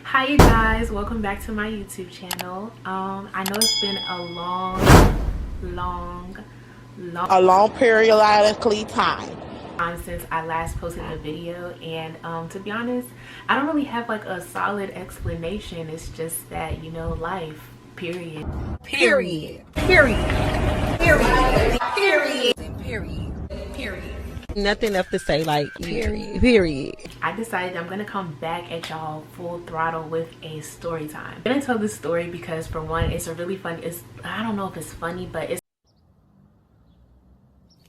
Hi you guys, welcome back to my YouTube channel. I know it's been a long periodically time since I last posted a video, and to be honest, I don't really have like a solid explanation. It's just that, you know, life, period. Nothing else to say, like, period. I decided I'm gonna come back at y'all full throttle with a story time. I'm gonna tell this story because, for one, it's a really fun, I don't know if it's funny, but it's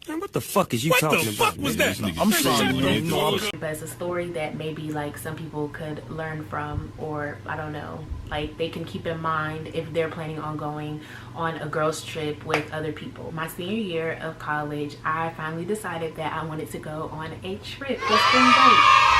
Man, what the fuck is you talking about? What the fuck was that? I'm sorry, but it's a story that maybe like some people could learn from, or I don't know, like they can keep in mind if they're planning on going on a girls trip with other people. My senior year of college, I finally decided that I wanted to go on a trip for spring break.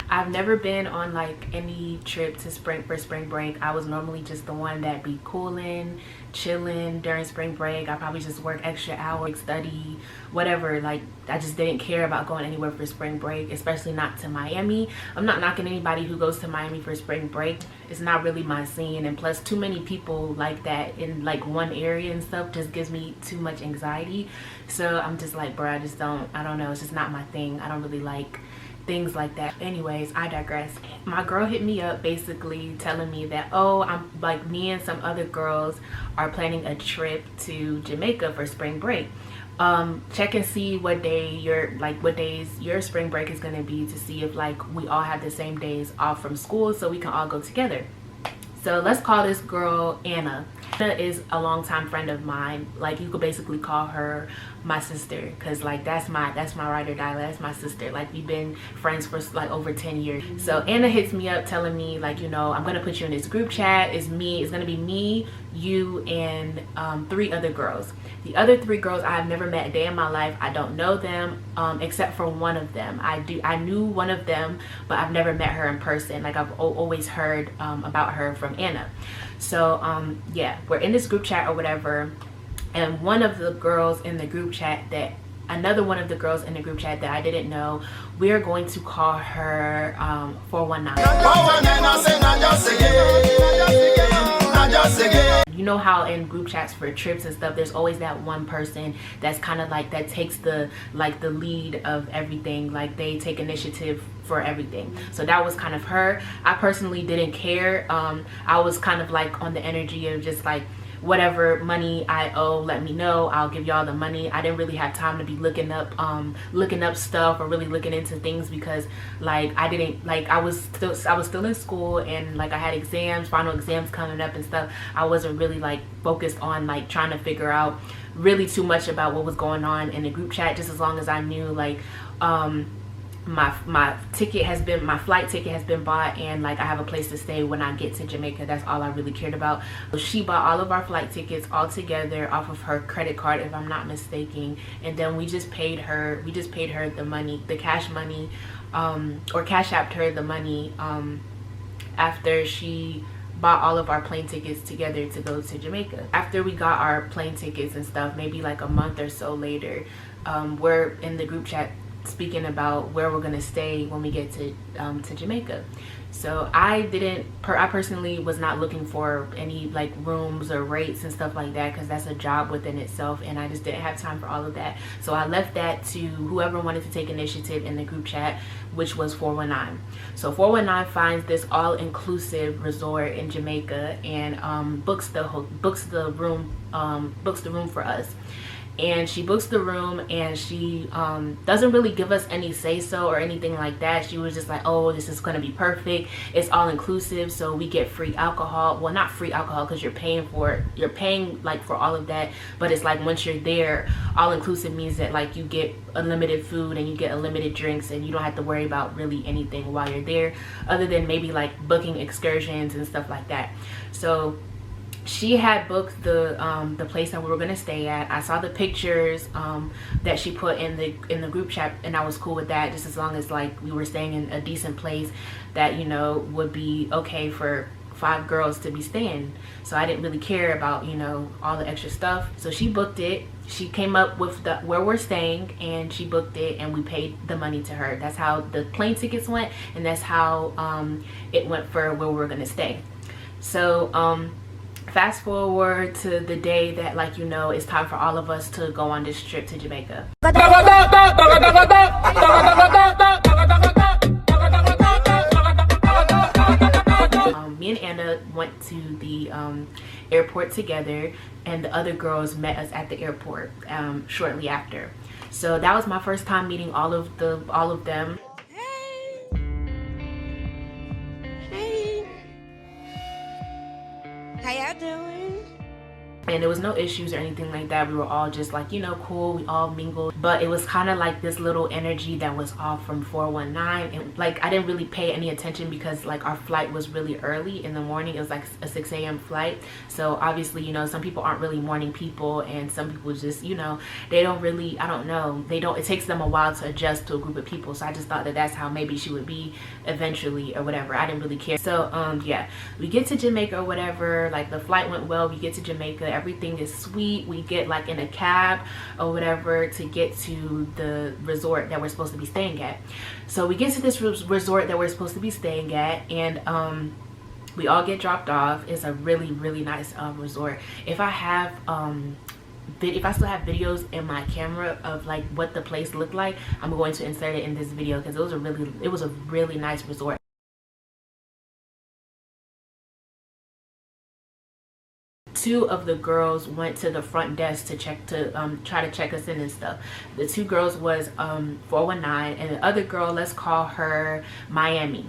I've never been on like any trip to spring break. I was normally just the one that be cooling, chilling during spring break. I probably just work extra hours, study, whatever. Like, I just didn't care about going anywhere for spring break, especially not to Miami. I'm not knocking anybody who goes to Miami for spring break. It's not really my scene, and plus too many people like that in like one area and stuff just gives me too much anxiety. So I'm just like, bro, I don't know, it's just not my thing. I don't really like things like that. Anyways, I digress. My girl hit me up basically telling me that, oh, I'm like, me and some other girls are planning a trip to Jamaica for spring break. Check and see what days your spring break is going to be, to see if like we all have the same days off from school so we can all go together. So let's call this girl Anna. Anna is a longtime friend of mine. Like, you could basically call her my sister, because like that's my ride or die. That's my sister. Like, we've been friends for like over 10 years. So Anna hits me up telling me, like, you know, I'm gonna put you in this group chat. It's gonna be me, you, and 3 other girls. The other 3 girls I have never met a day in my life. I don't know them, except for one of them. I knew one of them, but I've never met her in person. Like, I've always heard about her from Anna. So yeah, we're in this group chat or whatever, and another one of the girls in the group chat that I didn't know, we are going to call her 419. You know how in group chats for trips and stuff, there's always that one person that's kind of like, that takes the lead of everything. Like, they take initiative for everything. So that was kind of her. I personally didn't care. I was kind of like on the energy of just like, whatever money I owe, let me know, I'll give y'all the money. I didn't really have time to be looking up stuff or really looking into things, because like I was still in school, and like I had final exams coming up and stuff. I wasn't really like focused on like trying to figure out really too much about what was going on in the group chat, just as long as I knew like my flight ticket has been bought, and like I have a place to stay when I get to Jamaica. That's all I really cared about. So she bought all of our flight tickets all together off of her credit card, if I'm not mistaken, and then we just paid her the money, the cash money, or cash apped her the money after she bought all of our plane tickets together to go to Jamaica. After we got our plane tickets and stuff, maybe like a month or so later, we're in the group chat speaking about where we're gonna stay when we get to Jamaica. So I personally was not looking for any like rooms or rates and stuff like that, because that's a job within itself, and I just didn't have time for all of that. So I left that to whoever wanted to take initiative in the group chat, which was 419. So 419 finds this all-inclusive resort in Jamaica and books the room for us. And she books the room, and she doesn't really give us any say-so or anything like that. She was just like, oh, this is going to be perfect. It's all-inclusive, so we get free alcohol. Well, not free alcohol, because you're paying for it. You're paying like for all of that, but it's like once you're there, all-inclusive means that like you get unlimited food and you get unlimited drinks, and you don't have to worry about really anything while you're there, other than maybe like booking excursions and stuff like that. So she had booked the place that we were gonna stay at. I saw the pictures that she put in the group chat, and I was cool with that, just as long as like we were staying in a decent place that, you know, would be okay for 5 girls to be staying. So I didn't really care about, you know, all the extra stuff. So she booked it, she came up with the where we're staying, and she booked it, and we paid the money to her. That's how the plane tickets went, and that's how it went for where we're gonna stay. So fast forward to the day that, like, you know, it's time for all of us to go on this trip to Jamaica. Me and Anna went to the airport together, and the other girls met us at the airport shortly after. So that was my first time meeting all of them. Hey, how y'all doing? And there was no issues or anything like that. We were all just like, you know, cool. We all mingled. But it was kind of like this little energy that was off from 419. And like, I didn't really pay any attention because like our flight was really early in the morning. It was like a 6 a.m. flight. So obviously, you know, some people aren't really morning people, and some people just, you know, they don't really, I don't know. It takes them a while to adjust to a group of people. So I just thought that that's how maybe she would be eventually or whatever. I didn't really care. So yeah, we get to Jamaica or whatever. Like, the flight went well. We get to Jamaica. Everything is sweet. We get like in a cab or whatever to get to the resort that we're supposed to be staying at. So we get to this resort that we're supposed to be staying at, and we all get dropped off. It's a really nice resort. If I still have videos in my camera of like what the place looked like, I'm going to insert it in this video because it was a really nice resort. Two of the girls went to the front desk to try to check us in and stuff. The two girls was 419, and the other girl, let's call her Miami.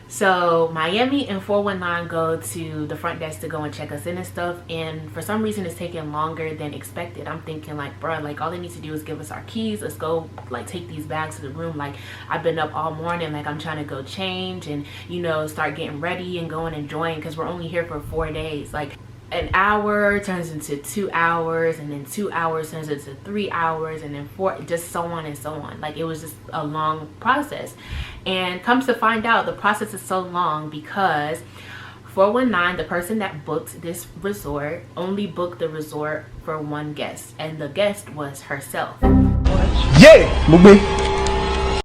So Miami and 419 go to the front desk to go and check us in and stuff, and for some reason it's taking longer than expected. I'm thinking like, bruh, like all they need to do is give us our keys. Let's go like take these bags to the room. Like, I've been up all morning, like I'm trying to go change and, you know, start getting ready and going and enjoying, because we're only here for 4 days. Like, an hour turns into 2 hours, and then 2 hours turns into 3 hours, and then 4, just so on and so on. Like, it was just a long process. And comes to find out, the process is so long because 419, the person that booked this resort, only booked the resort for one guest, and the guest was herself. Yeah, movie.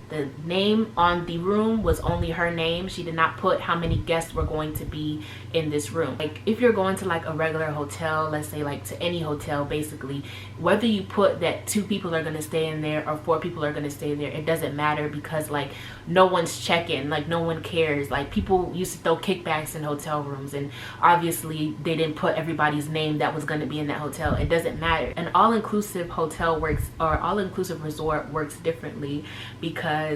The name on the room was only her name. She did not put how many guests were going to be in this room. Like, if you're going to like a regular hotel, let's say like to any hotel, basically, whether you put that 2 people are going to stay in there or 4 people are going to stay there, it doesn't matter, because like no one's checking, like no one cares. Like, people used to throw kickbacks in hotel rooms, and obviously they didn't put everybody's name that was going to be in that hotel. It doesn't matter. An all-inclusive hotel works, or all-inclusive resort works differently, because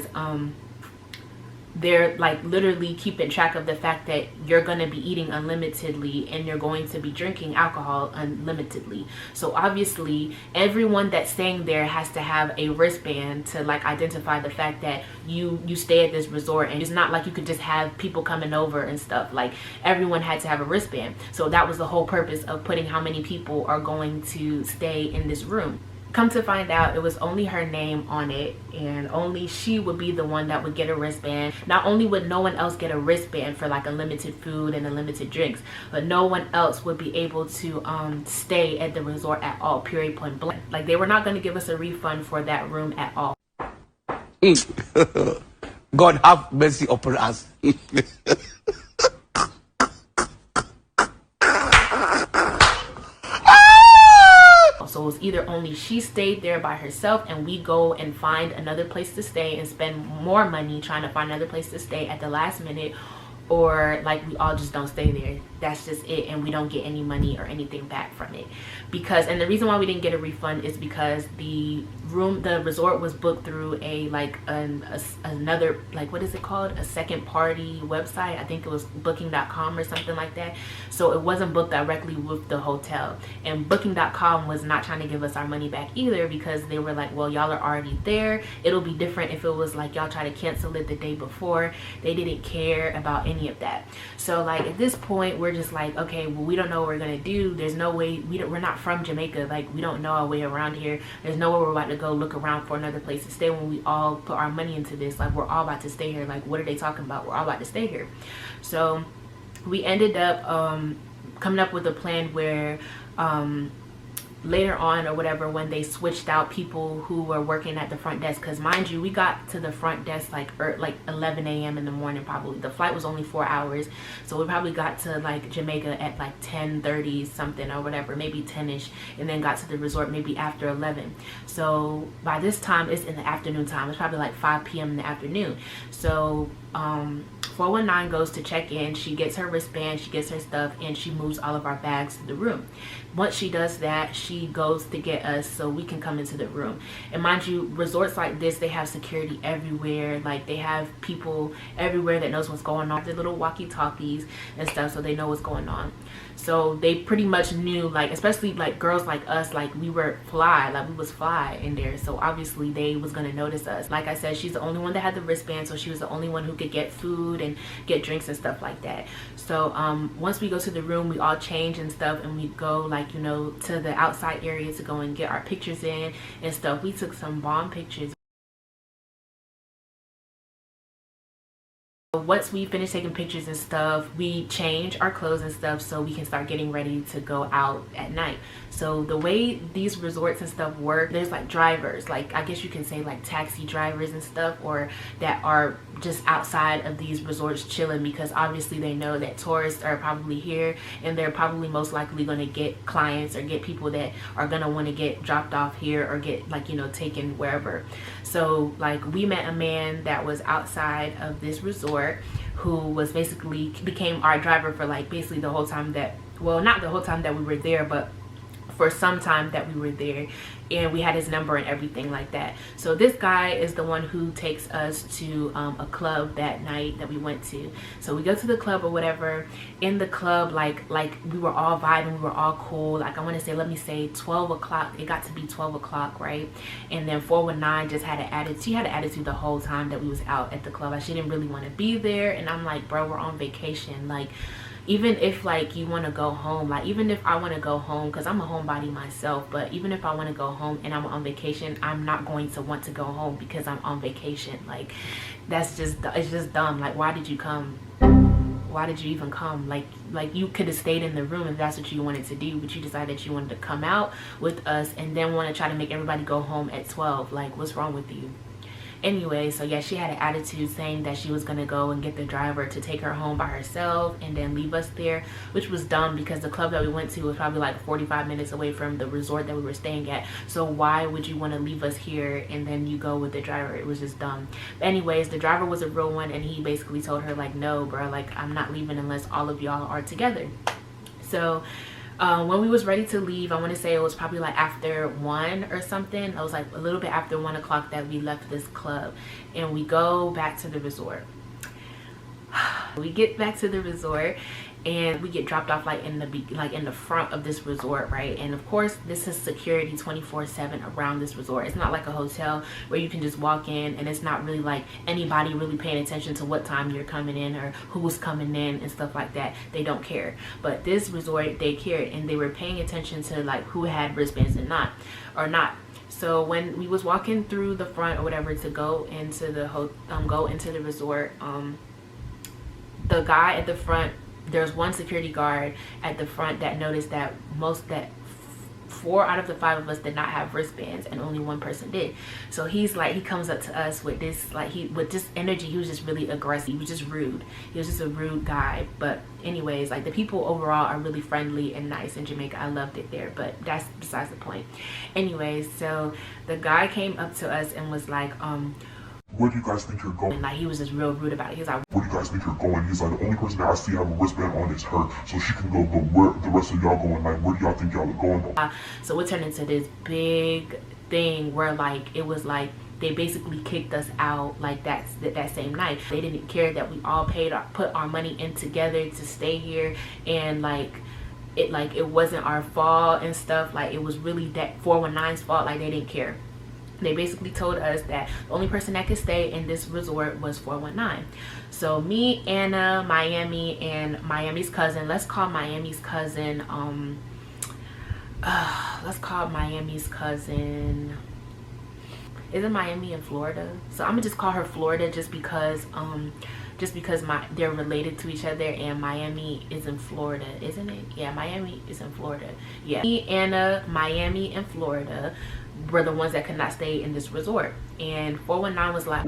they're like literally keeping track of the fact that you're going to be eating unlimitedly and you're going to be drinking alcohol unlimitedly. So obviously everyone that's staying there has to have a wristband to like identify the fact that you stay at this resort. And it's not like you could just have people coming over and stuff. Like, everyone had to have a wristband. So that was the whole purpose of putting how many people are going to stay in this room. Come to find out, it was only her name on it, and only she would be the one that would get a wristband. Not only would no one else get a wristband for like unlimited food and unlimited drinks, but no one else would be able to stay at the resort at all, period, point blank. Like, they were not going to give us a refund for that room at all. God have mercy upon us. So it was either only she stayed there by herself and we go and find another place to stay and spend more money trying to find another place to stay at the last minute, or like we all just don't stay there. That's just it, and we don't get any money or anything back from it. Because, and the reason why we didn't get a refund is because the resort was booked through a another, like, what is it called, a second party website. I think it was booking.com or something like that. So it wasn't booked directly with the hotel, and booking.com was not trying to give us our money back either, because they were like, well, y'all are already there. It'll be different if it was like y'all try to cancel it the day before. They didn't care about any of that. So like, at this point we're just like, okay, well, we don't know what we're gonna do. There's no way, we're not from Jamaica. Like, we don't know our way around here. There's nowhere we're about to go look around for another place to stay when we all put our money into this. Like, we're all about to stay here. Like, what are they talking about? We're all about to stay here. So we ended up coming up with a plan where later on or whatever, when they switched out people who were working at the front desk, because mind you, we got to the front desk like 11 a.m. in the morning. Probably the flight was only 4 hours, so we probably got to like Jamaica at like 10:30 something or whatever, maybe 10ish, and then got to the resort maybe after 11. So by this time it's in the afternoon time. It's probably like 5 p.m. in the afternoon. So 419 goes to check in. She gets her wristband, she gets her stuff, and she moves all of our bags to the room. Once she does that, she goes to get us so we can come into the room. And mind you, resorts like this, they have security everywhere. Like, they have people everywhere that knows what's going on. The little walkie-talkies and stuff, so they know what's going on. So they pretty much knew, like, especially like girls like us, like we were fly, like we was fly in there. So obviously they was gonna notice us. Like I said, she's the only one that had the wristband, so she was the only one who could get food and get drinks and stuff like that. So once we go to the room, we all change and stuff, and we go, like, you know, to the outside area to go and get our pictures in and stuff. We took some bomb pictures. Once we finish taking pictures and stuff, we change our clothes and stuff so we can start getting ready to go out at night. So the way these resorts and stuff work, there's like drivers, like I guess you can say like taxi drivers and stuff, or that are just outside of these resorts chilling, because obviously they know that tourists are probably here and they're probably most likely going to get clients or get people that are going to want to get dropped off here or get, like, you know, taken wherever. So like we met a man that was outside of this resort who was basically became our driver for like basically the whole time that, well, not the whole time that we were there, but for some time that we were there, and we had his number and everything like that. So this guy is the one who takes us to a club that night that we went to. So we go to the club or whatever. In the club, like we were all vibing, we were all cool. Like I want to say, let me say 12 o'clock. It got to be 12 o'clock, right? And then 419 just had an attitude. She had an attitude the whole time that we was out at the club. Like, she didn't really want to be there, and I'm like, bro, we're on vacation. Like, even if like you want to go home, like even if I want to go home, because I'm a homebody myself, but even if I want to go home and I'm on vacation, I'm not going to want to go home because I'm on vacation. Like, that's just, it's just dumb. Like, why did you come? Why did you even come? Like you could have stayed in the room if that's what you wanted to do, but you decided that you wanted to come out with us and then want to try to make everybody go home at 12. Like, what's wrong with you? Anyway, so yeah, she had an attitude saying that she was gonna go and get the driver to take her home by herself and then leave us there, which was dumb because the club that we went to was probably like 45 minutes away from the resort that we were staying at. So why would you want to leave us here and then you go with the driver? It was just dumb. But anyways, the driver was a real one, and he basically told her like, no bro, like I'm not leaving unless all of y'all are together. So when we was ready to leave, I want to say it was probably like after 1 or something. It was like a little bit after 1 o'clock that we left this club, and we go back to the resort. We get back to the resort and we get dropped off like in the front of this resort, right? And of course this is security 24/7 around this resort. It's not like a hotel where you can just walk in and it's not really like anybody really paying attention to what time you're coming in or who's coming in and stuff like that. They don't care. But this resort, they cared, and they were paying attention to like who had wristbands and not. So when we was walking through the front or whatever to go into the resort, the guy at the front, there's one security guard at the front that noticed that 4 out of the 5 of us did not have wristbands and only one person did. So he's like, he comes up to us with this, like, with this energy. He was just really aggressive. He was just rude. He was just a rude guy. But anyways, like, the people overall are really friendly and nice in Jamaica. I loved it there, but that's besides the point. Anyways, so the guy came up to us and was like, where do you guys think you're going? And like, he was just real rude about it. He was like, where do you guys think you're going? He's like, the only person that I see have a wristband on is her, so she can go, but where the rest of y'all going? Like, where do y'all think y'all are going? So it turned into this big thing where like, it was like, they basically kicked us out like that same night. They didn't care that we all put our money in together to stay here, and it wasn't our fault and stuff. Like, it was really that 419's fault. Like, they didn't care. They basically told us that the only person that could stay in this resort was 419. So me, Anna, Miami, and Miami's cousin, let's call Miami's cousin, isn't Miami in Florida? So I'm gonna just call her Florida just because just because they're related to each other, and Miami is in Florida, isn't it? Yeah, Miami is in Florida. Yeah, me, Anna, Miami, and Florida were the ones that could not stay in this resort, and 419 was like,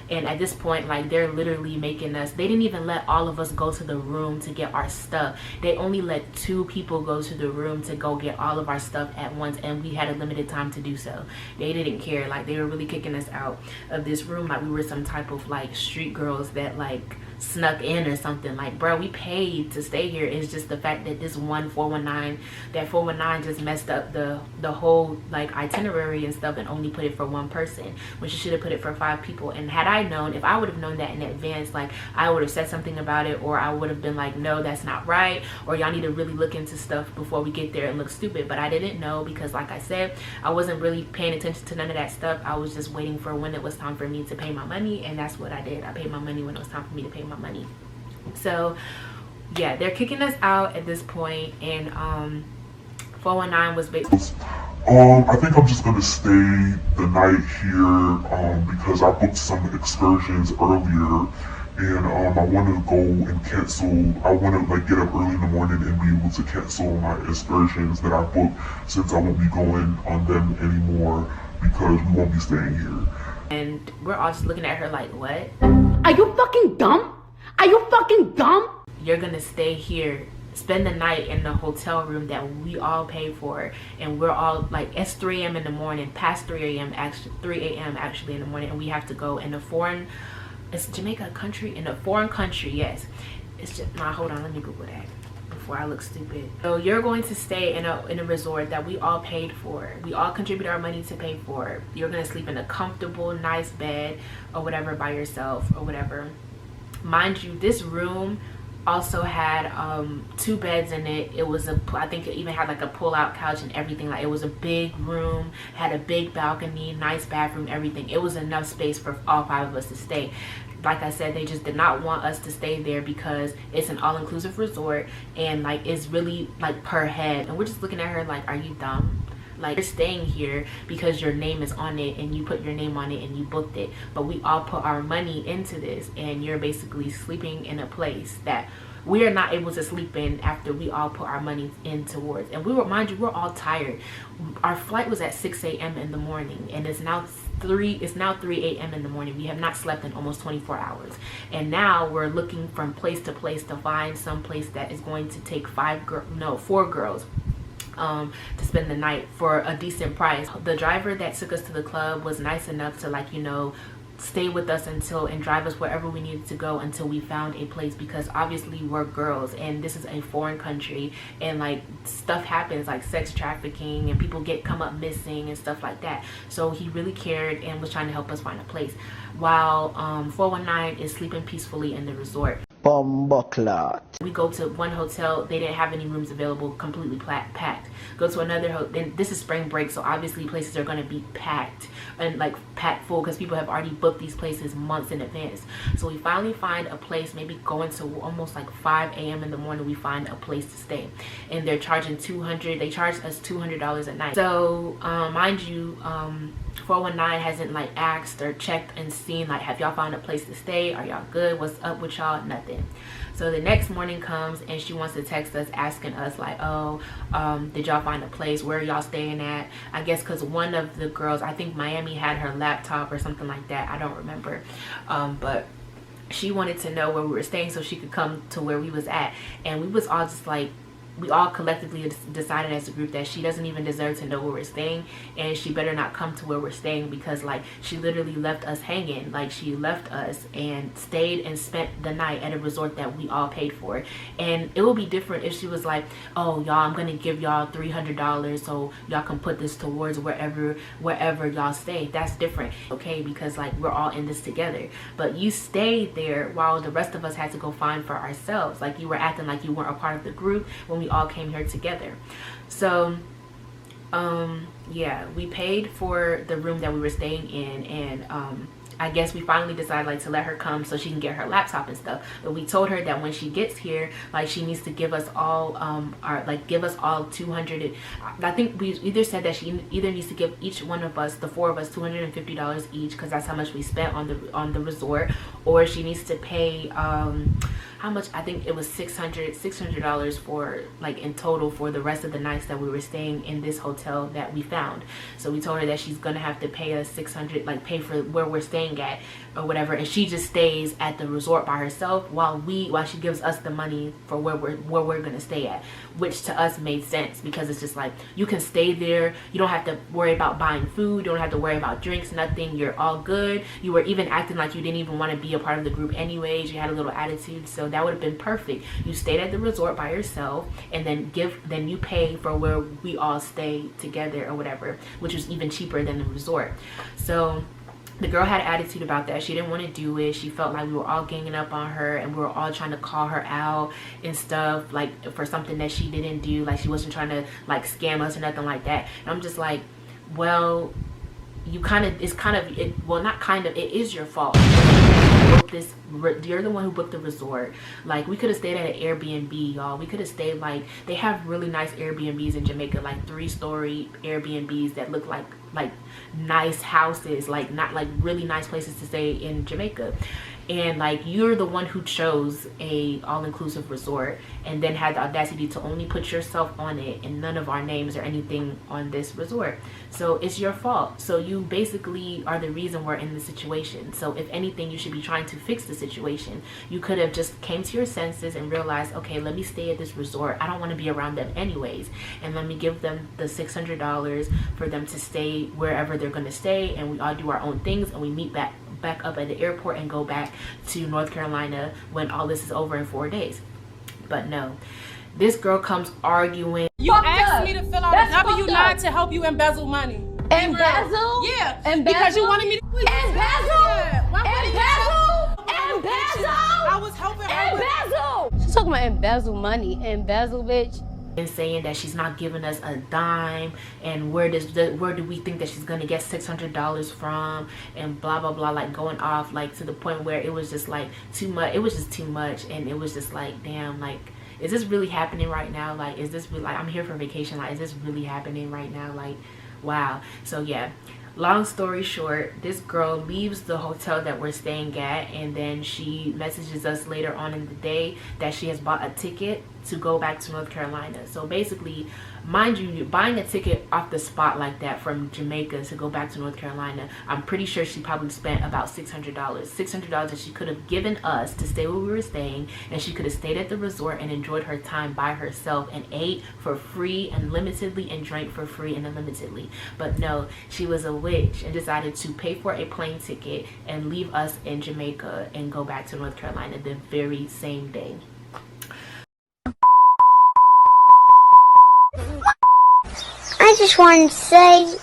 and at this point, like, they're literally making us, they didn't even let all of us go to the room to get our stuff. They only let 2 people go to the room to go get all of our stuff at once, and we had a limited time to do so. They didn't care. Like, they were really kicking us out of this room like we were some type of like street girls that like snuck in or something. Like, bro, we paid to stay here. It's just the fact that this one 419, that 419 just messed up the whole like itinerary and stuff, and only put it for 1 person, which you should have put it for 5 people. And had I known, if I would have known that in advance, like, I would have said something about it, or I would have been like, no, that's not right, or y'all need to really look into stuff before we get there and look stupid. But I didn't know, because like I said, I wasn't really paying attention to none of that stuff. I was just waiting for when it was time for me to pay my money, and that's what I did. I paid my money when it was time for me to pay my money. So yeah, they're kicking us out at this point, and 419 was basically, I think I'm just gonna stay the night here because I booked some excursions earlier, and I want to go and cancel. I want to like get up early in the morning and be able to cancel my excursions that I booked, since I won't be going on them anymore because we won't be staying here. and we're all just looking at her like, what? Are you fucking dumb? Are you fucking dumb? You're gonna stay here, spend the night in the hotel room that we all paid for, and we're all like, it's 3 a.m. in the morning, past 3 a.m. actually, 3 a.m. actually in the morning, and we have to go in a foreign, is Jamaica a country? In a foreign country, yes. It's just, nah, hold on, let me Google that before I look stupid. So you're going to stay in a resort that we all paid for. We all contribute our money to pay for. You're gonna sleep in a comfortable, nice bed or whatever by yourself or whatever. Mind you, this room also had 2 beds in it. It was I think it even had like a pull-out couch and everything. Like, it was a big room, had a big balcony, nice bathroom, everything. It was enough space for all 5 of us to stay. Like I said, they just did not want us to stay there because it's an all-inclusive resort, and like, it's really like per head, and we're just looking at her like, are you dumb? Like, you're staying here because your name is on it, and you put your name on it and you booked it, but we all put our money into this, and you're basically sleeping in a place that we are not able to sleep in after we all put our money in towards. And we were, mind you, we're all tired. Our flight was at 6 a.m. in the morning, and it's now 3 a.m. in the morning. We have not slept in almost 24 hours, and now we're looking from place to place to find some place that is going to take 4 girls to spend the night for a decent price. The driver that took us to the club was nice enough to, like, you know, stay with us until, and drive us wherever we needed to go until we found a place, because obviously we're girls and this is a foreign country, and like, stuff happens, like sex trafficking, and people come up missing and stuff like that. So he really cared and was trying to help us find a place, while 419 is sleeping peacefully in the resort. Bumbleclot. We go to one hotel, they didn't have any rooms available, completely packed. Go to another hotel, this is spring break, so obviously places are going to be packed, and like packed full, because people have already booked these places months in advance. So we finally find a place, maybe going to almost like 5 a.m. in the morning, we find a place to stay, and they're charging they charged us $200 a night. So mind you, 419 hasn't like asked or checked and seen like, have y'all found a place to stay? Are y'all good? What's up with y'all? Nothing. So the next morning comes and she wants to text us asking us like, oh, did y'all find a place? Where are y'all staying at? I guess because one of the girls, I think Miami, had her laptop or something like that. I don't remember. But she wanted to know where we were staying so she could come to where we was at. And we was all just like, we all collectively decided as a group that she doesn't even deserve to know where we're staying, and she better not come to where we're staying, because like, she literally left us hanging. Like, she left us and stayed and spent the night at a resort that we all paid for. And it would be different if she was like, oh y'all, I'm gonna give y'all $300 so y'all can put this towards wherever y'all stay. That's different, okay, because like, we're all in this together. But you stayed there while the rest of us had to go find for ourselves. Like, you were acting like you weren't a part of the group when we all came here together. So yeah, we paid for the room that we were staying in, and I guess we finally decided like to let her come so she can get her laptop and stuff. But we told her that when she gets here, like she needs to give us all give us all 200. I think we either said that she either needs to give each one of us, the 4 of us, $250 each, because that's how much we spent on the resort, or she needs to pay how much, I think it was $600 for like in total for the rest of the nights that we were staying in this hotel that we found. So we told her that she's gonna have to pay us $600, like pay for where we're staying at or whatever, and she just stays at the resort by herself while she gives us the money for where we're gonna stay at, which to us made sense because it's just like you can stay there, you don't have to worry about buying food, you don't have to worry about drinks, nothing, you're all good. You were even acting like you didn't even want to be a part of the group anyways, you had a little attitude, so that would have been perfect. You stayed at the resort by yourself, and then you pay for where we all stay together or whatever, which was even cheaper than the resort. So the girl had an attitude about that. She didn't want to do it. She felt like we were all ganging up on her and we were all trying to call her out and stuff, like for something that she didn't do, like she wasn't trying to like scam us or nothing like that. And I'm just like, well, you kind of, it's kind of, well, not kind of, it is your fault. You're the one who booked the resort. Like, we could have stayed at an Airbnb, y'all. We could have stayed, like, they have really nice Airbnbs in Jamaica, like 3-story Airbnbs that look like nice houses, like not like really nice places to stay in Jamaica. And like, you're the one who chose a all-inclusive resort and then had the audacity to only put yourself on it and none of our names or anything on this resort. So it's your fault. So you basically are the reason we're in this situation. So if anything, you should be trying to fix the situation. You could have just came to your senses and realized, okay, let me stay at this resort, I don't want to be around them anyways, and let me give them the $600 for them to stay wherever they're going to stay, and we all do our own things and we meet back up at the airport and go back to North Carolina when all this is over in 4 days. But no, this girl comes arguing. You asked me to fill out a W-9 to help you embezzle money. Embezzle? Yeah. Embezzle? Because you wanted me to Embezzle? Yeah. Embezzle? I was helping her with Embezzle? She's talking about embezzle money. Embezzle, bitch. And saying that she's not giving us a dime, and where do we think that she's gonna get $600 from, and blah blah blah, like going off like to the point where it was just like too much. It was just too much, and it was just like, damn, like, is this really happening right now? Like, is this really, like, I'm here for vacation, like, is this really happening right now? Like, wow. So yeah, long story short, this girl leaves the hotel that we're staying at, and then she messages us later on in the day that she has bought a ticket to go back to North Carolina. So basically, mind you, buying a ticket off the spot like that from Jamaica to go back to North Carolina, I'm pretty sure she probably spent about $600 that she could have given us to stay where we were staying, and she could have stayed at the resort and enjoyed her time by herself and ate for free unlimitedly and drank for free and unlimitedly. But no, she was a witch and decided to pay for a plane ticket and leave us in Jamaica and go back to North Carolina the very same day. I just wanted to say,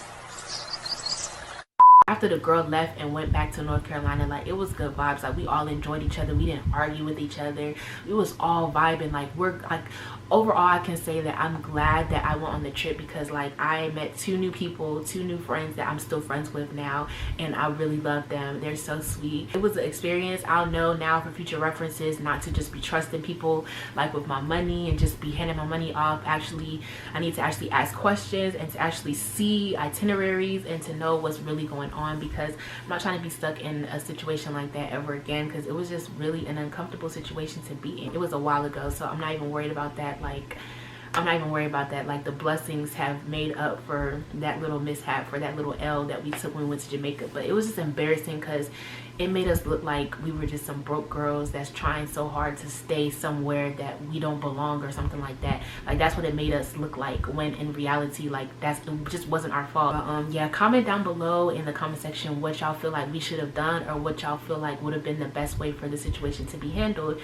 after the girl left and went back to North Carolina, like, it was good vibes. Like, we all enjoyed each other. We didn't argue with each other. We was all vibing. Like, we're like, overall, I can say that I'm glad that I went on the trip, because like, I met 2 new people, 2 new friends that I'm still friends with now, and I really love them. They're so sweet. It was an experience. I'll know now for future references not to just be trusting people like with my money and just be handing my money off. Actually, I need to actually ask questions and to actually see itineraries and to know what's really going on, because I'm not trying to be stuck in a situation like that ever again, because it was just really an uncomfortable situation to be in. It was a while ago, so I'm not even worried about that. Like, I'm not even worried about that. Like, the blessings have made up for that little mishap, for that little L that we took when we went to Jamaica. But it was just embarrassing because it made us look like we were just some broke girls that's trying so hard to stay somewhere that we don't belong or something like that. Like, that's what it made us look like, when in reality, like, it just wasn't our fault. But, yeah, comment down below in the comment section what y'all feel like we should have done, or what y'all feel like would have been the best way for the situation to be handled.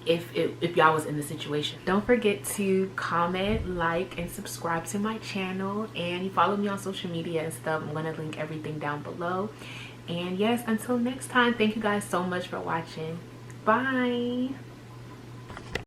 If y'all was in the situation. Don't forget to comment, like, and subscribe to my channel, and you follow me on social media and stuff. I'm gonna link everything down below. And yes, until next time, thank you guys so much for watching. Bye.